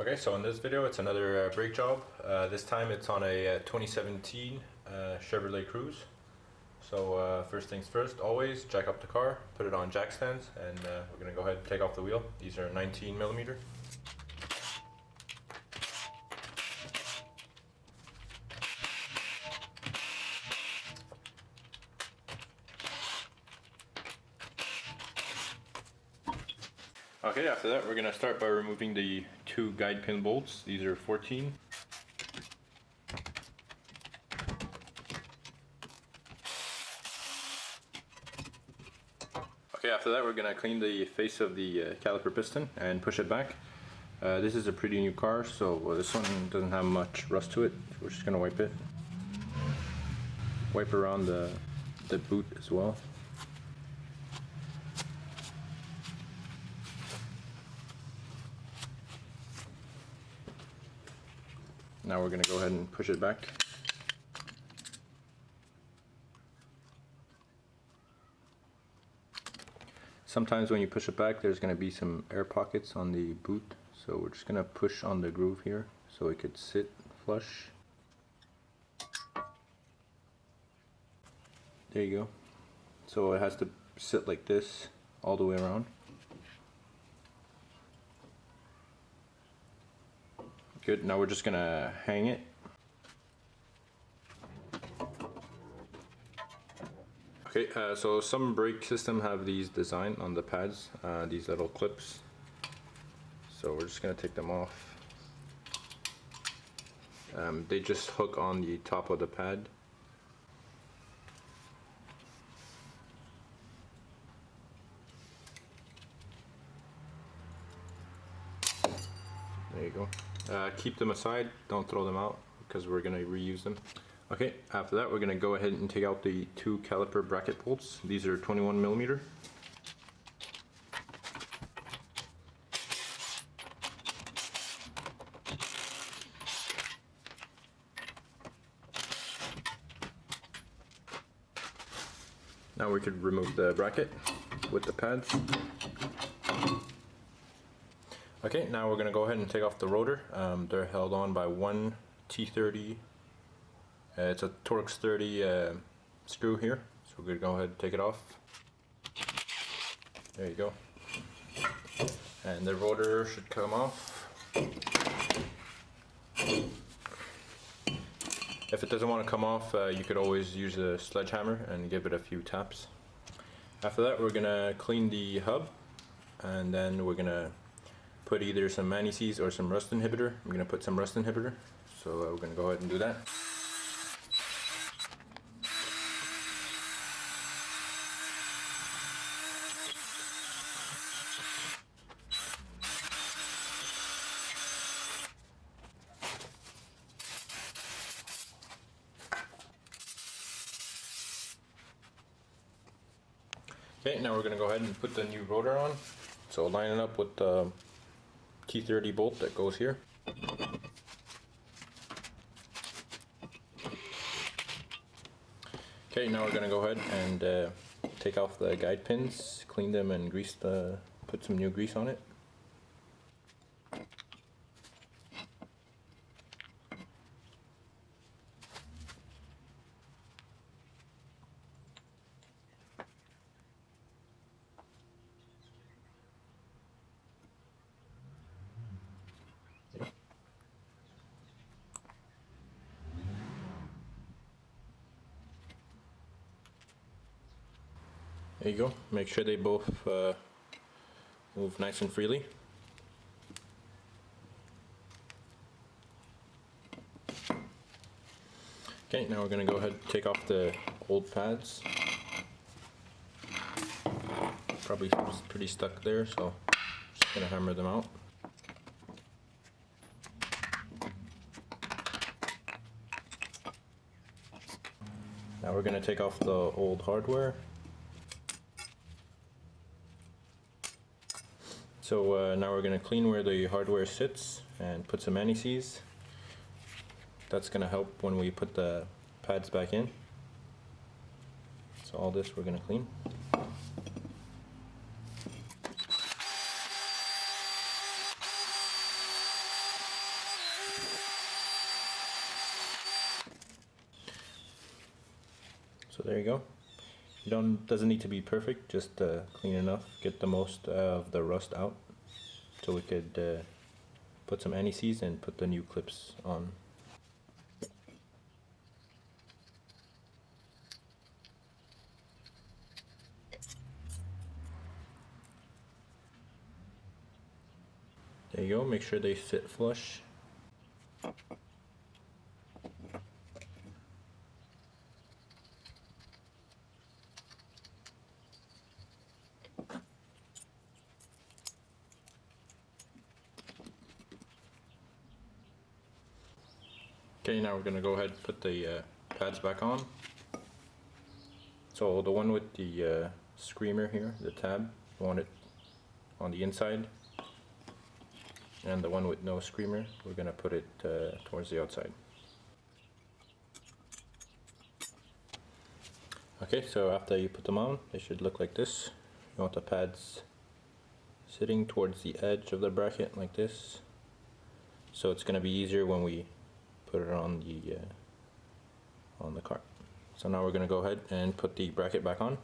Okay, so in this video it's another brake job. This time it's on a 2017 Chevrolet Cruze. So first things first, always jack up the car, put it on jack stands, and we're going to go ahead and take off the wheel. These are 19mm. Okay, after that we're going to start by removing the two guide pin bolts. These are 14. Okay, after that we're going to clean the face of the caliper piston and push it back. This is a pretty new car, so this one doesn't have much rust to it. We're just going to wipe it. Wipe around the boot as well. Now we're going to go ahead and push it back. Sometimes when you push it back there's going to be some air pockets on the boot, so we're just going to push on the groove here so it could sit flush. There you go. So it has to sit like this all the way around. Good, now we're just going to hang it. Okay, so some brake system have these designed on the pads, these little clips. So we're just going to take them off. They just hook on the top of the pad. There you go. Keep them aside, don't throw them out because we're going to reuse them. Okay, after that we're going to go ahead and take out the two caliper bracket bolts. These are 21mm. Now we could remove the bracket with the pads. Okay, now we're going to go ahead and take off the rotor. They're held on by one T30. It's a Torx 30 screw here, so we're going to go ahead and take it off. There you go. And the rotor should come off. If it doesn't want to come off, you could always use a sledgehammer and give it a few taps. After that we're going to clean the hub, and then we're going to put either some anti-seize or some rust inhibitor. I'm going to put some rust inhibitor, so we're going to go ahead and do that. Okay, now we're going to go ahead and put the new rotor on. So line it up with the T30 bolt that goes here. Okay, now we're going to go ahead and take off the guide pins, clean them and put some new grease on it. There you go. Make sure they both move nice and freely. Okay, now we're going to go ahead and take off the old pads. Probably pretty stuck there, so just going to hammer them out. Now we're going to take off the old hardware. So now we're going to clean where the hardware sits and put some anti-seize. That's going to help when we put the pads back in. So all this we're going to clean. So there you go. Doesn't need to be perfect, just clean enough, get the most of the rust out, so we could put some anti-seize and put the new clips on. There you go, make sure they sit flush. Okay, now we're going to go ahead and put the pads back on. So the one with the screamer here, the tab, we want it on the inside. And the one with no screamer, we're going to put it towards the outside. Okay, so after you put them on, they should look like this. You want the pads sitting towards the edge of the bracket like this. So it's going to be easier when we put it on the cart. So now we're going to go ahead and put the bracket back on.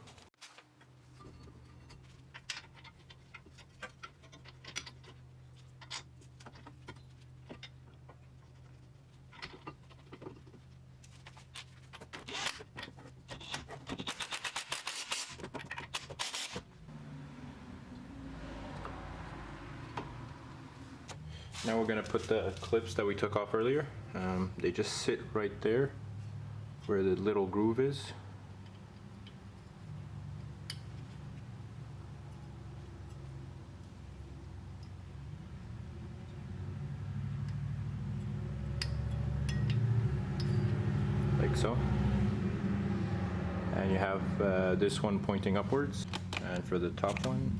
Now we're going to put the clips that we took off earlier. They just sit right there where the little groove is. Like so. And you have this one pointing upwards, and for the top one,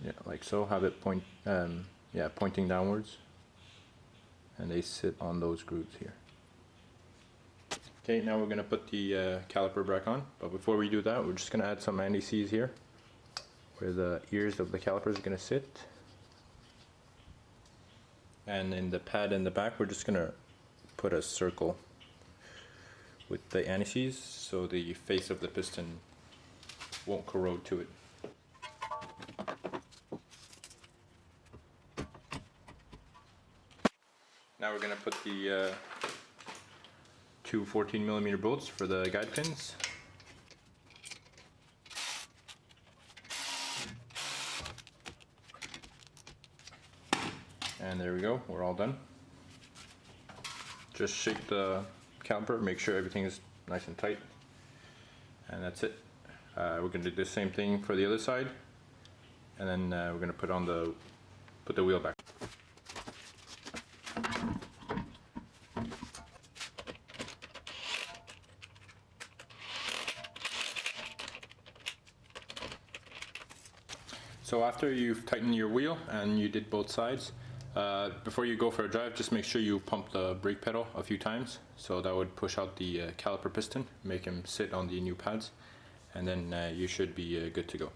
yeah, like so, have it pointing downwards, and they sit on those grooves here. Okay, now we're going to put the caliper back on, but before we do that, we're just going to add some anti-seize here where the ears of the caliper is going to sit, and in the pad in the back we're just going to put a circle with the anti-seize so the face of the piston won't corrode to it. Now we're going to put the two 14mm bolts for the guide pins. And there we go, we're all done. Just shake the caliper, make sure everything is nice and tight, and that's it. We're going to do the same thing for the other side, and then we're going to put the wheel back. So after you've tightened your wheel and you did both sides, before you go for a drive, just make sure you pump the brake pedal a few times, so that would push out the caliper piston, make him sit on the new pads, and then you should be good to go.